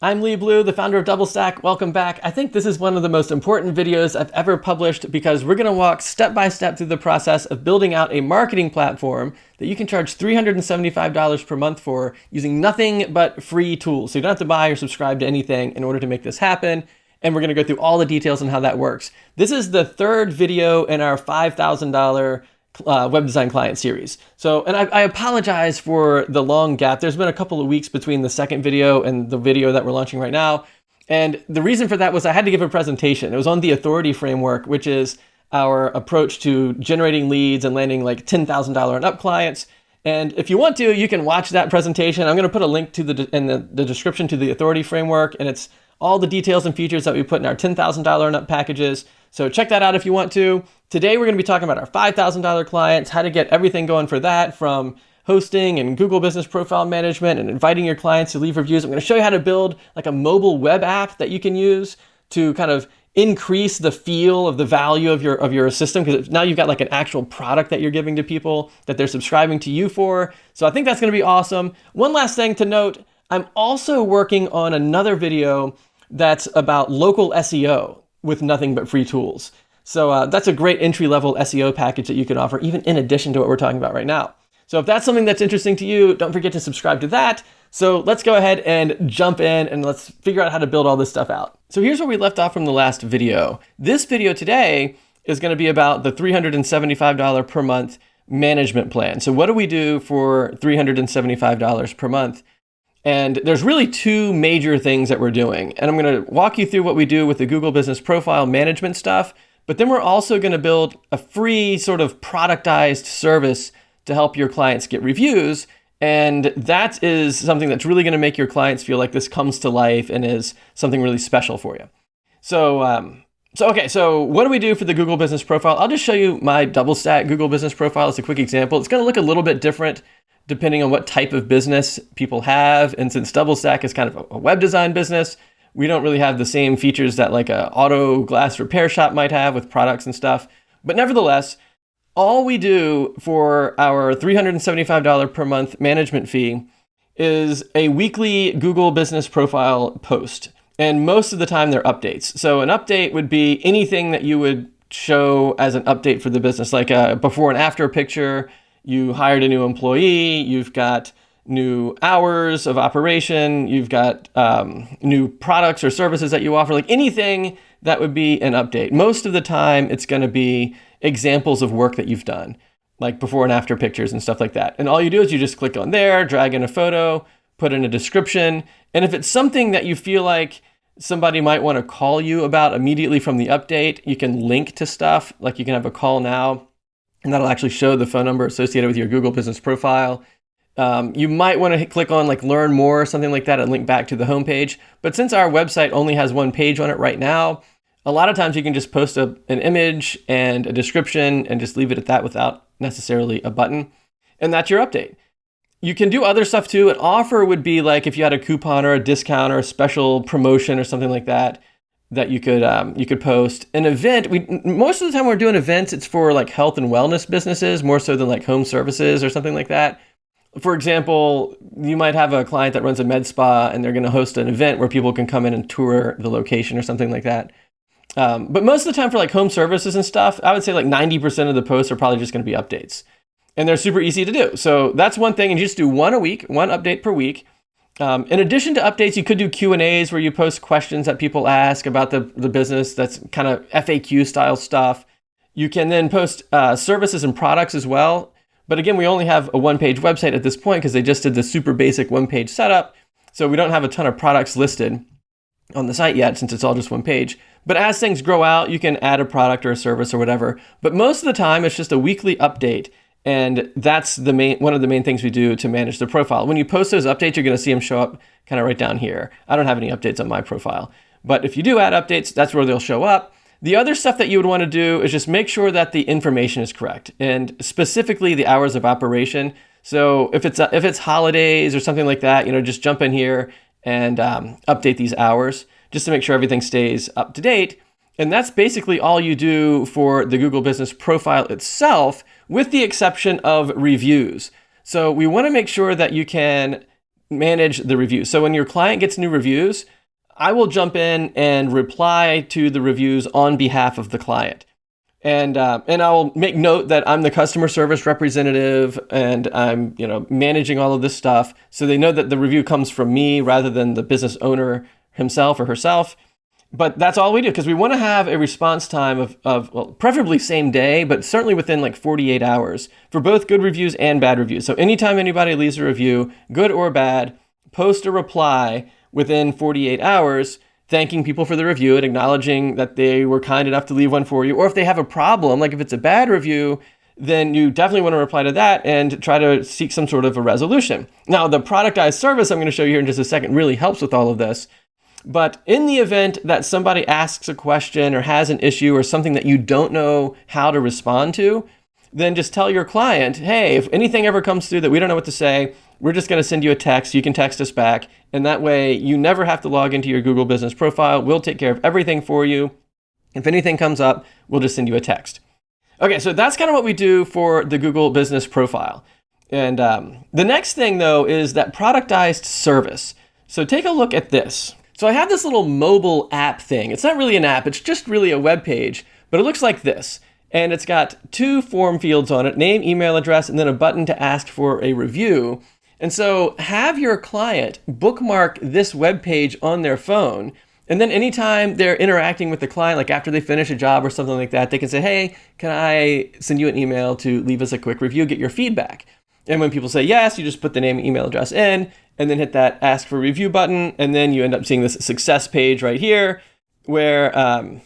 I'm Lee Blue, the founder of DoubleStack. Welcome back. I think this is one of the most important videos I've ever published because we're going to walk step by step through the process of building out a marketing platform that you can charge $375 per month for using nothing but free tools. So you don't have to buy or subscribe to anything in order to make this happen. And we're going to go through all the details on how that works. This is the third video in our $5,000 web design client series. And I apologize for the long gap. There's been a couple of weeks between the second video and the video that we're launching right now. And the reason for that was I had to give a presentation. It was on the authority framework, which is our approach to generating leads and landing like $10,000 and up clients. And if you want to, you can watch that presentation. I'm going to put a link to in the description to the authority framework, and it's all the details and features that we put in our $10,000 and up packages. So check that out if you want to. Today, we're going to be talking about our $5,000 clients, how to get everything going for that, from hosting and Google Business Profile Management and inviting your clients to leave reviews. I'm going to show you how to build like a mobile web app that you can use to kind of increase the feel of the value of your system, because now you've got like an actual product that you're giving to people that they're subscribing to you for. So I think that's going to be awesome. One last thing to note, I'm also working on another video that's about local SEO with nothing but free tools. So that's a great entry-level SEO package that you can offer, even in addition to what we're talking about right now. So if that's something that's interesting to you, don't forget to subscribe to that. So let's go ahead and jump in and let's figure out how to build all this stuff out. So here's where we left off from the last video. This video today is going to be about the $375 per month management plan. So what do we do for $375 per month? And there's really two major things that we're doing. And I'm going to walk you through what we do with the Google Business Profile Management stuff. But then we're also going to build a free sort of productized service to help your clients get reviews. And that is something that's really going to make your clients feel like this comes to life and is something really special for you. So what do we do for the Google Business Profile? I'll just show you my DoubleStack Google Business Profile as a quick example. It's going to look a little bit different depending on what type of business people have. And since DoubleStack is kind of a web design business, we don't really have the same features that like a auto glass repair shop might have with products and stuff. But nevertheless, all we do for our $375 per month management fee is a weekly Google Business Profile post. And most of the time they're updates. So an update would be anything that you would show as an update for the business, like a before and after picture. You hired a new employee, you've got new hours of operation, you've got new products or services that you offer, like anything that would be an update. Most of the time, it's going to be examples of work that you've done, like before and after pictures and stuff like that. And all you do is you just click on there, drag in a photo, put in a description. And if it's something that you feel like somebody might want to call you about immediately from the update, you can link to stuff, like you can have a call now, and that'll actually show the phone number associated with your Google Business Profile. You might want to click on like learn more or something like that and link back to the homepage. But since our website only has one page on it right now, a lot of times you can just post an image and a description and just leave it at that without necessarily a button. And that's your update. You can do other stuff too. An offer would be like if you had a coupon or a discount or a special promotion or something like that you could post. An event, most of the time we're doing events, it's for like health and wellness businesses more so than like home services or something like that. For example, you might have a client that runs a med spa and they're going to host an event where people can come in and tour the location or something like that. But most of the time for like home services and stuff, I would say like 90% of the posts are probably just going to be updates. And they're super easy to do. So that's one thing. And you just do one a week, one update per week. In addition to updates, you could do Q&As where you post questions that people ask about the business. That's kind of FAQ style stuff. You can then post services and products as well. But again, we only have a one-page website at this point because they just did the super basic one-page setup. So we don't have a ton of products listed on the site yet since it's all just one page. But as things grow out, you can add a product or a service or whatever. But most of the time, it's just a weekly update. And that's one of the main things we do to manage the profile. When you post those updates, you're going to see them show up kind of right down here. I don't have any updates on my profile. But if you do add updates, that's where they'll show up. The other stuff that you would want to do is just make sure that the information is correct, and specifically the hours of operation. So if it's holidays or something like that, just jump in here and update these hours just to make sure everything stays up to date. And that's basically all you do for the Google Business Profile itself, with the exception of reviews. So we want to make sure that you can manage the reviews. So when your client gets new reviews, I will jump in and reply to the reviews on behalf of the client. And I'll make note that I'm the customer service representative and I'm, managing all of this stuff. So they know that the review comes from me rather than the business owner himself or herself. But that's all we do, because we want to have a response time of preferably same day, but certainly within like 48 hours for both good reviews and bad reviews. So anytime anybody leaves a review, good or bad, post a reply within 48 hours, thanking people for the review and acknowledging that they were kind enough to leave one for you. Or if they have a problem, like if it's a bad review, then you definitely want to reply to that and try to seek some sort of a resolution. Now, the productized service I'm going to show you here in just a second really helps with all of this. But in the event that somebody asks a question or has an issue or something that you don't know how to respond to, then just tell your client, hey, if anything ever comes through that we don't know what to say, we're just going to send you a text. You can text us back. And that way you never have to log into your Google Business profile. We'll take care of everything for you. If anything comes up, we'll just send you a text. Okay, so that's kind of what we do for the Google Business profile. And the next thing, though, is that productized service. So take a look at this. So I have this little mobile app thing. It's not really an app. It's just really a web page, but it looks like this. And it's got 2 form fields on it, name, email address, and then a button to ask for a review. And so have your client bookmark this web page on their phone. And then anytime they're interacting with the client, like after they finish a job or something like that, they can say, hey, can I send you an email to leave us a quick review, get your feedback? And when people say yes, you just put the name and email address in and then hit that ask for review button. And then you end up seeing this success page right here where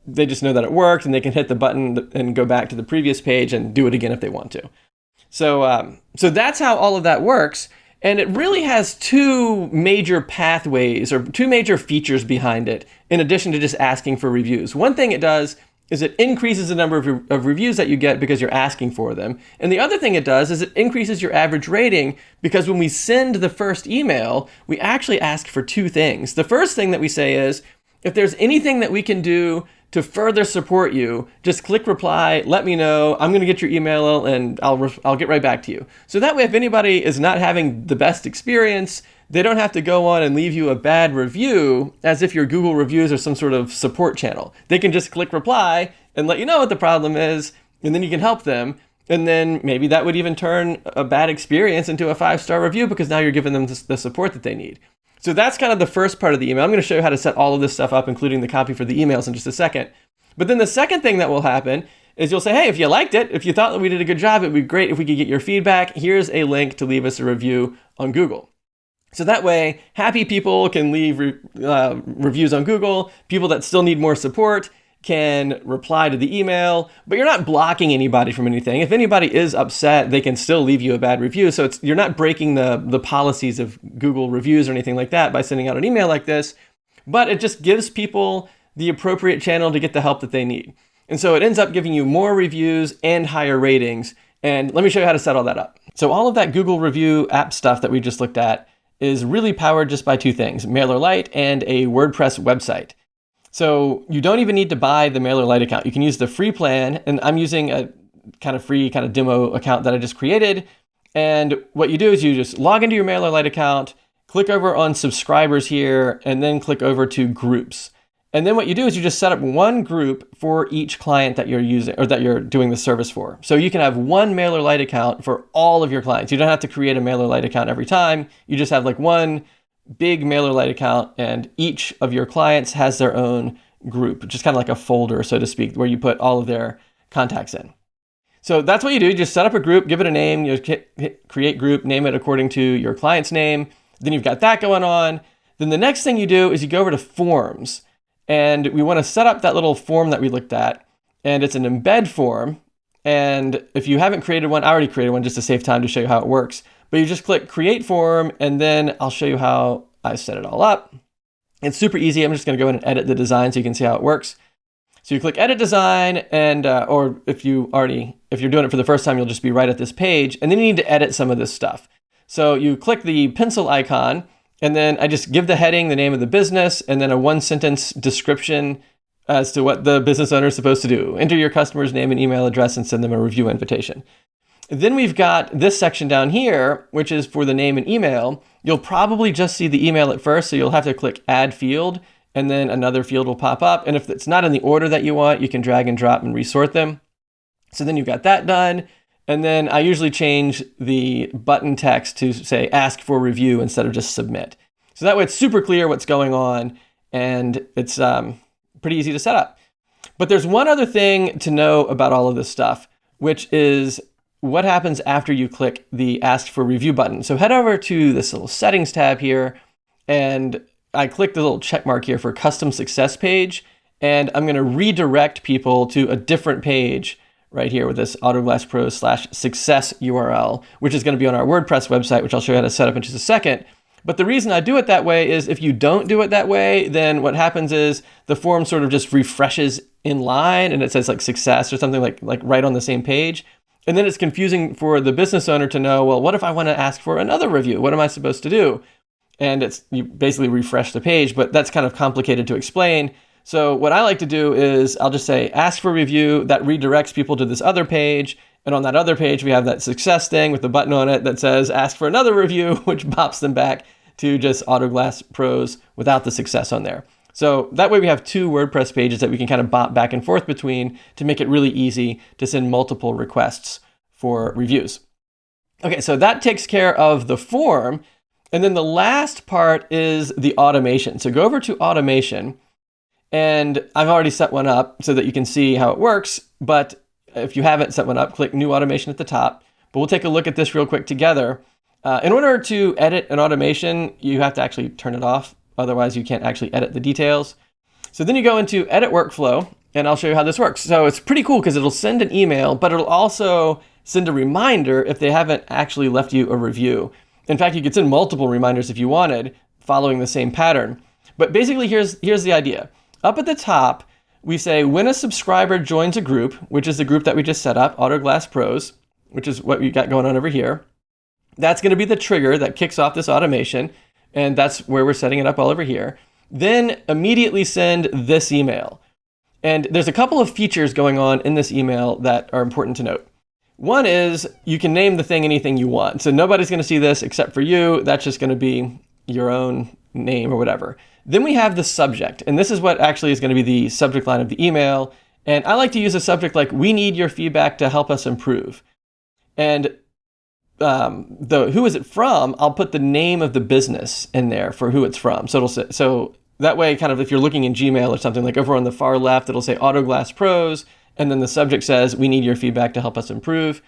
they just know that it worked and they can hit the button and go back to the previous page and do it again if they want to. So that's how all of that works. And it really has 2 major pathways or 2 major features behind it, in addition to just asking for reviews. One thing it does is it increases the number of reviews that you get because you're asking for them. And the other thing it does is it increases your average rating, because when we send the first email, we actually ask for 2 things. The first thing that we say is, if there's anything that we can do to further support you, just click reply, let me know. I'm going to get your email and I'll get right back to you. So that way, if anybody is not having the best experience, they don't have to go on and leave you a bad review as if your Google reviews are some sort of support channel. They can just click reply and let you know what the problem is, and then you can help them. And then maybe that would even turn a bad experience into a 5-star review, because now you're giving them the support that they need. So that's kind of the first part of the email. I'm going to show you how to set all of this stuff up, including the copy for the emails, in just a second. But then the second thing that will happen is you'll say, hey, if you liked it, if you thought that we did a good job, it'd be great if we could get your feedback. Here's a link to leave us a review on Google. So that way, happy people can leave reviews on Google. People that still need more support can reply to the email, but you're not blocking anybody from anything. If anybody is upset, they can still leave you a bad review. So you're not breaking the policies of Google reviews or anything like that by sending out an email like this, but it just gives people the appropriate channel to get the help that they need. And so it ends up giving you more reviews and higher ratings. And let me show you how to set all that up. So all of that Google review app stuff that we just looked at is really powered just by 2 things, MailerLite and a WordPress website. So you don't even need to buy the MailerLite account. You can use the free plan, and I'm using a kind of free kind of demo account that I just created. And what you do is you just log into your MailerLite account, click over on subscribers here, and then click over to groups. And then what you do is you just set up one group for each client that you're using or that you're doing the service for. So you can have one MailerLite account for all of your clients. You don't have to create a MailerLite account every time. You just have like one big MailerLite account, and each of your clients has their own group, just kind of like a folder, so to speak, where you put all of their contacts in. So that's what you do. You just set up a group, give it a name, you hit create group, name it according to your client's name. Then you've got that going on. Then the next thing you do is you go over to forms. And we want to set up that little form that we looked at, and it's an embed form. And if you haven't created one, I already created one just to save time to show you how it works. But you just click create form, and then I'll show you how I set it all up. It's super easy. I'm just going to go in and edit the design so you can see how it works. So you click edit design, and or if you're doing it for the first time, you'll just be right at this page, and then you need to edit some of this stuff. So you click the pencil icon, and then I just give the heading, the name of the business, and then a 1-sentence description as to what the business owner is supposed to do. Enter your customer's name and email address and send them a review invitation. Then we've got this section down here, which is for the name and email. You'll probably just see the email at first, so you'll have to click Add Field, and then another field will pop up. And if it's not in the order that you want, you can drag and drop and resort them. So then you've got that done. And then I usually change the button text to say Ask for Review instead of just Submit. So that way it's super clear what's going on, and it's pretty easy to set up. But there's one other thing to know about all of this stuff, which is what happens after you click the Ask for Review button. So head over to this little Settings tab here, and I click the little check mark here for Custom Success Page, and I'm going to redirect people to a different page right here with this Autoglass Pro /success URL, which is going to be on our WordPress website, which I'll show you how to set up in just a second. But the reason I do it that way is if you don't do it that way, then what happens is the form sort of just refreshes in line and it says like success or something like right on the same page. And then it's confusing for the business owner to know, well, what if I want to ask for another review? What am I supposed to do? And you basically refresh the page, but that's kind of complicated to explain. So what I like to do is I'll just say ask for review. That redirects people to this other page. And on that other page, we have that success thing with the button on it that says ask for another review, which pops them back to just Autoglass Pros without the success on there. So that way we have two WordPress pages that we can kind of bop back and forth between to make it really easy to send multiple requests for reviews. Okay, so that takes care of the form. And then the last part is the automation. So go over to automation, and I've already set one up so that you can see how it works. But if you haven't set one up, click New Automation at the top. But we'll take a look at this real quick together. In order to edit an automation, you have to actually turn it off. Otherwise, you can't actually edit the details. So then you go into Edit Workflow, and I'll show you how this works. So it's pretty cool because it'll send an email, but it'll also send a reminder if they haven't actually left you a review. In fact, you could send multiple reminders if you wanted, following the same pattern. But basically, here's the idea. Up at the top, we say when a subscriber joins a group, which is the group that we just set up, Autoglass Pros, which is what we got going on over here. That's going to be the trigger that kicks off this automation, and that's where we're setting it up all over here. Then immediately send this email. And there's a couple of features going on in this email that are important to note. One is you can name the thing anything you want. So nobody's going to see this except for you. That's just going to be your own name or whatever. Then we have the subject, and this is what actually is going to be the subject line of the email. And I like to use a subject like, we need your feedback to help us improve. And who is it from, I'll put the name of the business in there for who it's from. So it'll say, so that way, kind of if you're looking in Gmail or something, like over on the far left, it'll say Autoglass Pros, and then the subject says, we need your feedback to help us improve.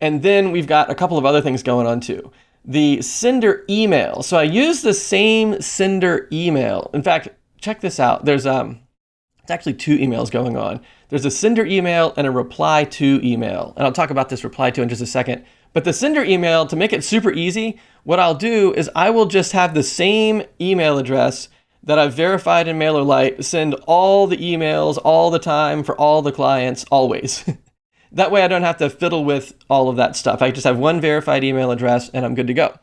And then we've got a couple of other things going on too. The sender email. So I use the same sender email. In fact, check this out. There's it's actually two emails going on. There's a sender email and a reply to email. And I'll talk about this reply to in just a second. But the sender email, to make it super easy, what I'll do is I will just have the same email address that I've verified in MailerLite send all the emails all the time for all the clients always. That way I don't have to fiddle with all of that stuff. I just have one verified email address and I'm good to go.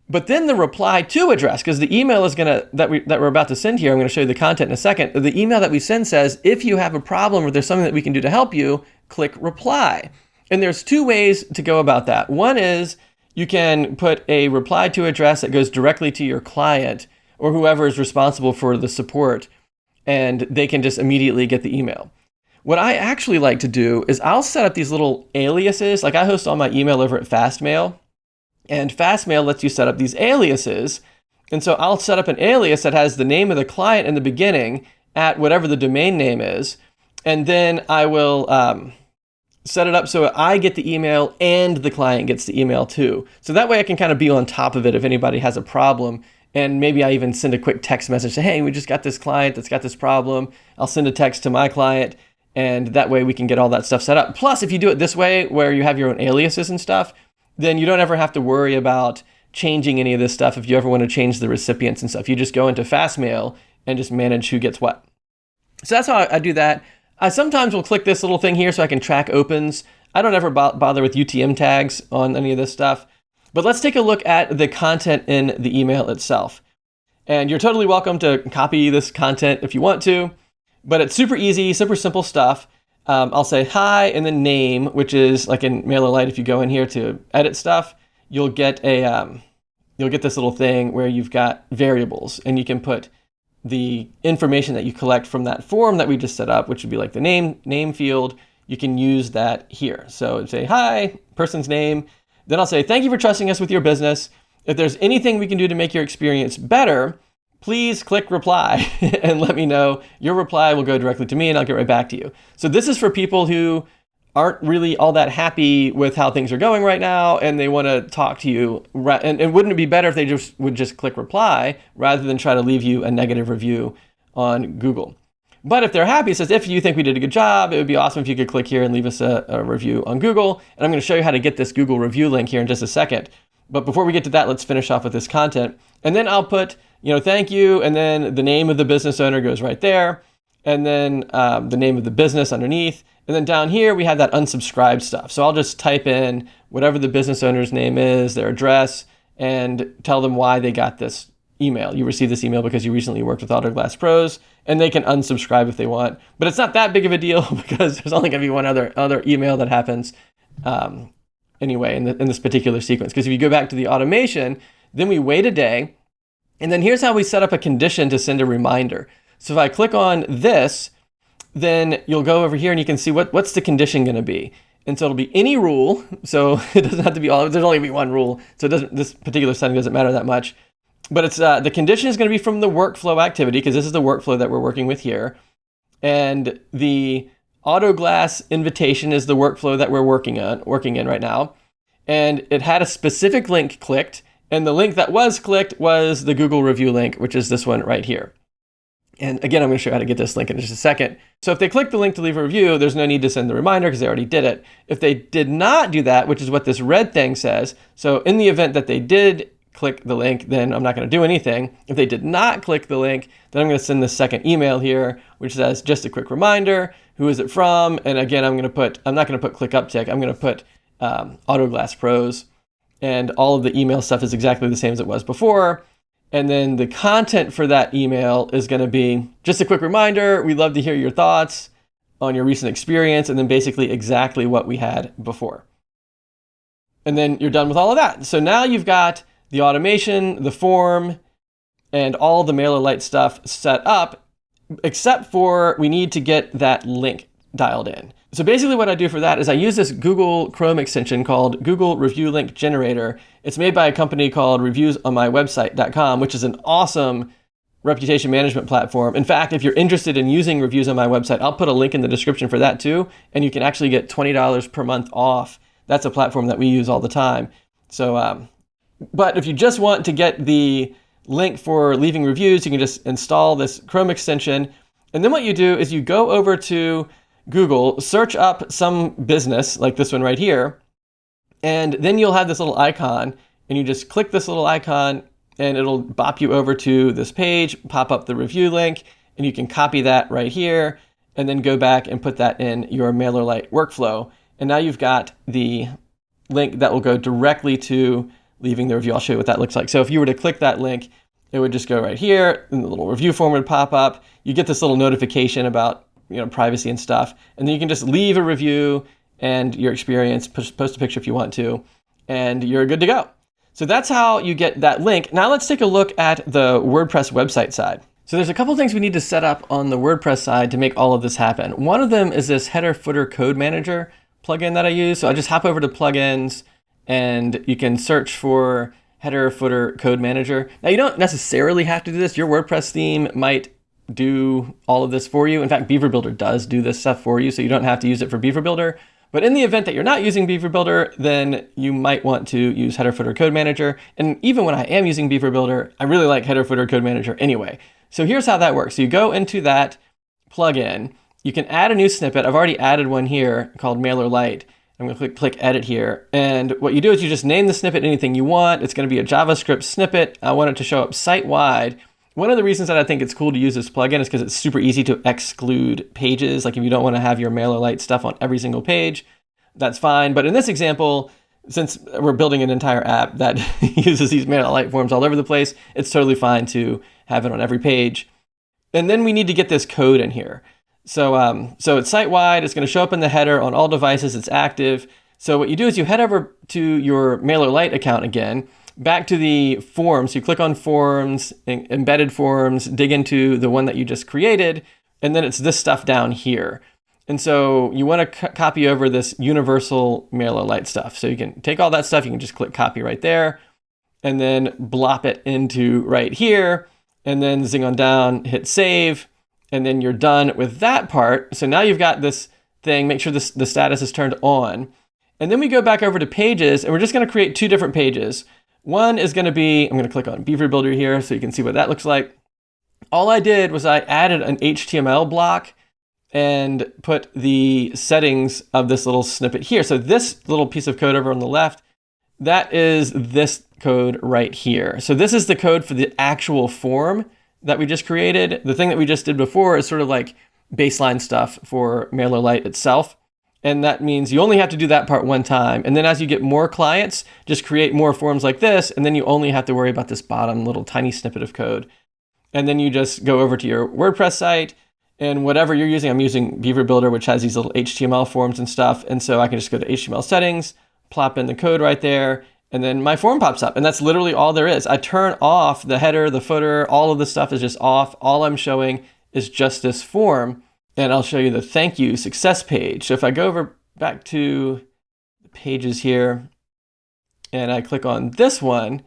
But then the reply to address, because the email is that we're about to send here, I'm going to show you the content in a second. The email that we send says, if you have a problem or there's something that we can do to help you, click reply. And there's two ways to go about that. One is you can put a reply to address that goes directly to your client or whoever is responsible for the support, and they can just immediately get the email. What I actually like to do is I'll set up these little aliases. Like I host all my email over at Fastmail, and Fastmail lets you set up these aliases. And so I'll set up an alias that has the name of the client in the beginning at whatever the domain name is, and then I will set it up so I get the email and the client gets the email too. So that way I can kind of be on top of it if anybody has a problem. And maybe I even send a quick text message, say, hey, we just got this client that's got this problem. I'll send a text to my client, and that way we can get all that stuff set up. Plus, if you do it this way, where you have your own aliases and stuff, then you don't ever have to worry about changing any of this stuff if you ever want to change the recipients and stuff. You just go into Fastmail and just manage who gets what. So that's how I do that. I sometimes will click this little thing here so I can track opens. I don't ever bother with UTM tags on any of this stuff. But let's take a look at the content in the email itself. And you're totally welcome to copy this content if you want to, but it's super easy, super simple stuff. I'll say hi and then name, which is like in MailerLite. If you go in here to edit stuff, you'll get this little thing where you've got variables, and you can put the information that you collect from that form that we just set up, which would be like the name field. You can use that here. So say hi, person's name. Then I'll say, thank you for trusting us with your business. If there's anything we can do to make your experience better, please click reply and let me know. Your reply will go directly to me and I'll get right back to you. So this is for people who aren't really all that happy with how things are going right now and they want to talk to you. And wouldn't it be better if they would just click reply rather than try to leave you a negative review on Google? But if they're happy, it says, if you think we did a good job, it would be awesome if you could click here and leave us a review on Google. And I'm going to show you how to get this Google review link here in just a second. But before we get to that, let's finish off with this content. And then I'll put, thank you. And then the name of the business owner goes right there. And then the name of the business underneath. And then down here, we have that unsubscribe stuff. So I'll just type in whatever the business owner's name is, their address, and tell them why they got this email. You received this email because you recently worked with Autoglass Pros, and they can unsubscribe if they want. But it's not that big of a deal because there's only going to be one other email that happens anyway in this particular sequence. Because if you go back to the automation, then we wait a day, and then here's how we set up a condition to send a reminder. So if I click on this, then you'll go over here and you can see what's the condition going to be. And so it'll be any rule. So it doesn't have to be all, there's only going to be one rule. So this particular setting doesn't matter that much. But it's the condition is going to be from the workflow activity, because this is the workflow that we're working with here. And the Autoglass invitation is the workflow that we're working in right now. And it had a specific link clicked. And the link that was clicked was the Google review link, which is this one right here. And again, I'm going to show you how to get this link in just a second. So if they click the link to leave a review, there's no need to send the reminder because they already did it. If they did not do that, which is what this red thing says, so in the event that they did click the link, then I'm not going to do anything. If they did not click the link, then I'm going to send this second email here, which says just a quick reminder, who is it from? And again, I'm not going to put click uptick. I'm going to put Autoglass Pros, and all of the email stuff is exactly the same as it was before. And then the content for that email is going to be just a quick reminder. We'd love to hear your thoughts on your recent experience, and then basically exactly what we had before. And then you're done with all of that. So now you've got the automation, the form, and all the MailerLite stuff set up, except for we need to get that link dialed in. So basically what I do for that is I use this Google Chrome extension called Google Review Link Generator. It's made by a company called reviewsonmywebsite.com, which is an awesome reputation management platform. In fact, if you're interested in using reviews on my website, I'll put a link in the description for that too, and you can actually get $20 per month off. That's a platform that we use all the time. So, but if you just want to get the link for leaving reviews, you can just install this Chrome extension. And then what you do is you go over to Google, search up some business like this one right here, and then you'll have this little icon, and you just click this little icon and it'll bop you over to this page, pop up the review link, and you can copy that right here and then go back and put that in your MailerLite workflow. And now you've got the link that will go directly to leaving the review. I'll show you what that looks like. So if you were to click that link, it would just go right here, and the little review form would pop up. You get this little notification about privacy and stuff. And then you can just leave a review and your experience, post a picture if you want to, and you're good to go. So that's how you get that link. Now let's take a look at the WordPress website side. So there's a couple things we need to set up on the WordPress side to make all of this happen. One of them is this header footer code manager plugin that I use. So I just hop over to plugins and you can search for header footer code manager. Now you don't necessarily have to do this. Your WordPress theme might do all of this for you. In fact, Beaver Builder does do this stuff for you, so you don't have to use it for Beaver Builder. But in the event that you're not using Beaver Builder, then you might want to use Header Footer Code Manager. And even when I am using Beaver Builder, I really like Header Footer Code Manager anyway. So here's how that works. So you go into that plugin, you can add a new snippet. I've already added one here called MailerLite. I'm going to click edit here. And what you do is you just name the snippet anything you want. It's going to be a JavaScript snippet. I want it to show up site-wide. One of the reasons that I think it's cool to use this plugin is because it's super easy to exclude pages. Like if you don't want to have your MailerLite stuff on every single page, that's fine. But in this example, since we're building an entire app that uses these MailerLite forms all over the place, it's totally fine to have it on every page. And then we need to get this code in here. So it's site-wide. It's going to show up in the header on all devices. It's active. So what you do is you head over to your MailerLite account again, back to the forms. You click on forms, embedded forms, dig into the one that you just created, and then it's this stuff down here. And so you want to copy over this universal MailerLite stuff. So you can take all that stuff, you can just click copy right there, and then blop it into right here, and then zing on down, hit save, and then you're done with that part. So now you've got this thing, make sure the status is turned on. And then we go back over to pages, and we're just going to create two different pages. One is going to be, I'm going to click on Beaver Builder here so you can see what that looks like. All I did was I added an HTML block and put the settings of this little snippet here. So this little piece of code over on the left, that is this code right here. So this is the code for the actual form that we just created. The thing that we just did before is sort of like baseline stuff for MailerLite itself. And that means you only have to do that part one time. And then as you get more clients, just create more forms like this. And then you only have to worry about this bottom little tiny snippet of code. And then you just go over to your WordPress site and whatever you're using. I'm using Beaver Builder, which has these little HTML forms and stuff. And so I can just go to HTML settings, plop in the code right there, and then my form pops up. And that's literally all there is. I turn off the header, the footer, all of this stuff is just off. All I'm showing is just this form. And I'll show you the thank you success page. So if I go over back to the pages here and I click on this one,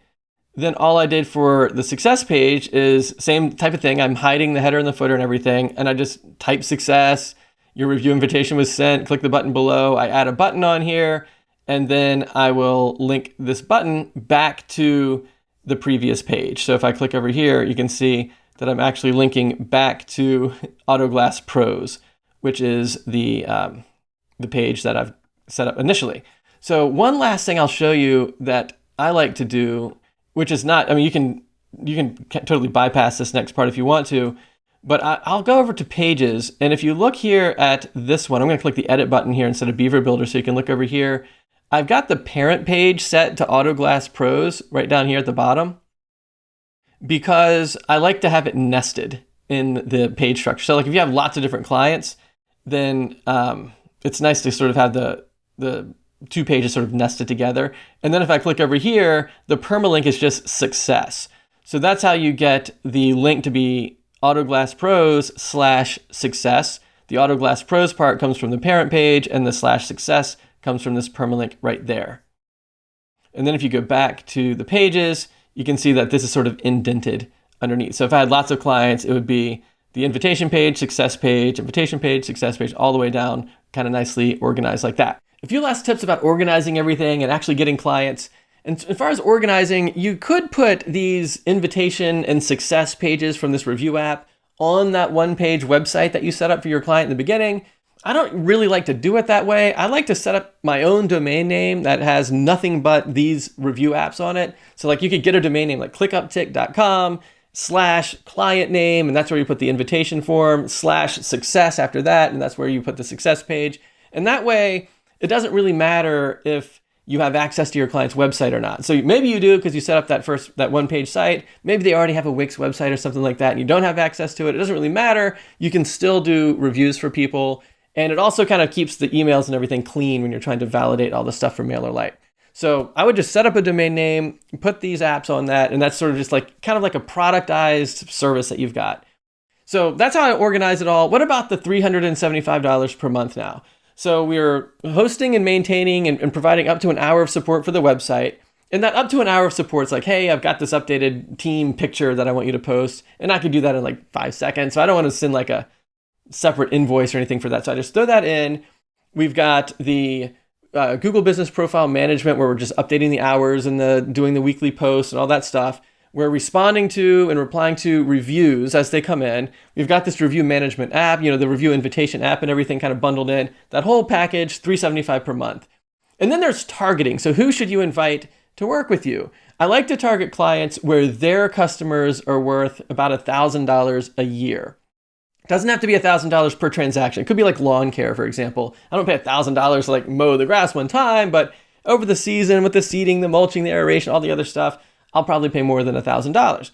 then all I did for the success page is same type of thing. I'm hiding the header and the footer and everything. And I just type success, your review invitation was sent, click the button below. I add a button on here, and then I will link this button back to the previous page. So if I click over here, you can see that I'm actually linking back to Autoglass Pros, which is the page that I've set up initially. So one last thing I'll show you that I like to do, which is not, I mean, you can totally bypass this next part if you want to, but I'll go over to pages. And if you look here at this one, I'm going to click the edit button here instead of Beaver Builder so you can look over here. I've got the parent page set to Autoglass Pros right down here at the bottom, because I like to have it nested in the page structure. So like if you have lots of different clients, then it's nice to sort of have the two pages sort of nested together. And then if I click over here, the permalink is just success. So that's how you get the link to be Autoglass Pros /success. The Autoglass Pros part comes from the parent page, and the /success comes from this permalink right there. And then if you go back to the pages, you can see that this is sort of indented underneath. So if I had lots of clients, it would be the invitation page, success page, invitation page, success page, all the way down, kind of nicely organized like that. A few last tips about organizing everything and actually getting clients. And as far as organizing, you could put these invitation and success pages from this review app on that one-page website that you set up for your client in the beginning. I don't really like to do it that way. I like to set up my own domain name that has nothing but these review apps on it. So like you could get a domain name like clickuptick.com/client name, and that's where you put the invitation form, /success after that, and that's where you put the success page. And that way, it doesn't really matter if you have access to your client's website or not. So maybe you do because you set up that one-page site. Maybe they already have a Wix website or something like that, and you don't have access to it. It doesn't really matter. You can still do reviews for people. And it also kind of keeps the emails and everything clean when you're trying to validate all the stuff from MailerLite. So I would just set up a domain name, put these apps on that, and that's sort of just like kind of like a productized service that you've got. So that's how I organize it all. What about the $375 per month now? So we're hosting and maintaining and providing up to an hour of support for the website. And that up to an hour of support is like, hey, I've got this updated team picture that I want you to post. And I could do that in like 5 seconds. So I don't want to send like a separate invoice or anything for that. So I just throw that in. We've got the Google Business Profile Management where we're just updating the hours and doing the weekly posts and all that stuff. We're responding to and replying to reviews as they come in. We've got this review management app, the review invitation app and everything kind of bundled in. That whole package, $375 per month. And then there's targeting. So who should you invite to work with you? I like to target clients where their customers are worth about $1,000 a year. It doesn't have to be $1,000 per transaction. It could be like lawn care, for example. I don't pay $1,000 to like mow the grass one time, but over the season with the seeding, the mulching, the aeration, all the other stuff, I'll probably pay more than $1,000.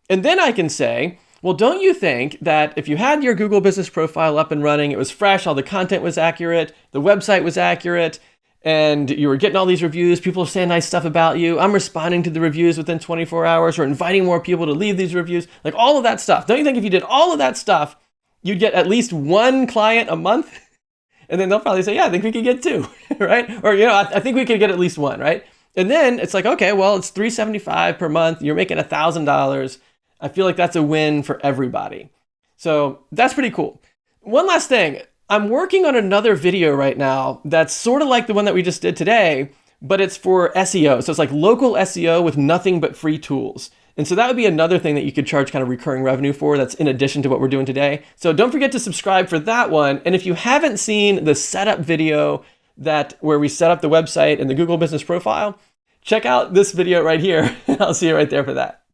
And then I can say, Well, don't you think that if you had your Google Business Profile up and running, it was fresh, all the content was accurate, the website was accurate, and you were getting all these reviews, people are saying nice stuff about you, I'm responding to the reviews within 24 hours, or inviting more people to leave these reviews, like all of that stuff. Don't you think if you did all of that stuff, you'd get at least one client a month? And then they'll probably say, yeah, I think we could get two, right? Or, I think we could get at least one, right? And then it's like, okay, well, it's $375 per month. You're making $1,000. I feel like that's a win for everybody. So that's pretty cool. One last thing. I'm working on another video right now that's sort of like the one that we just did today, but it's for SEO. So it's like local SEO with nothing but free tools. And so that would be another thing that you could charge kind of recurring revenue for that's in addition to what we're doing today. So don't forget to subscribe for that one. And if you haven't seen the setup video where we set up the website and the Google Business Profile, check out this video right here. I'll see you right there for that.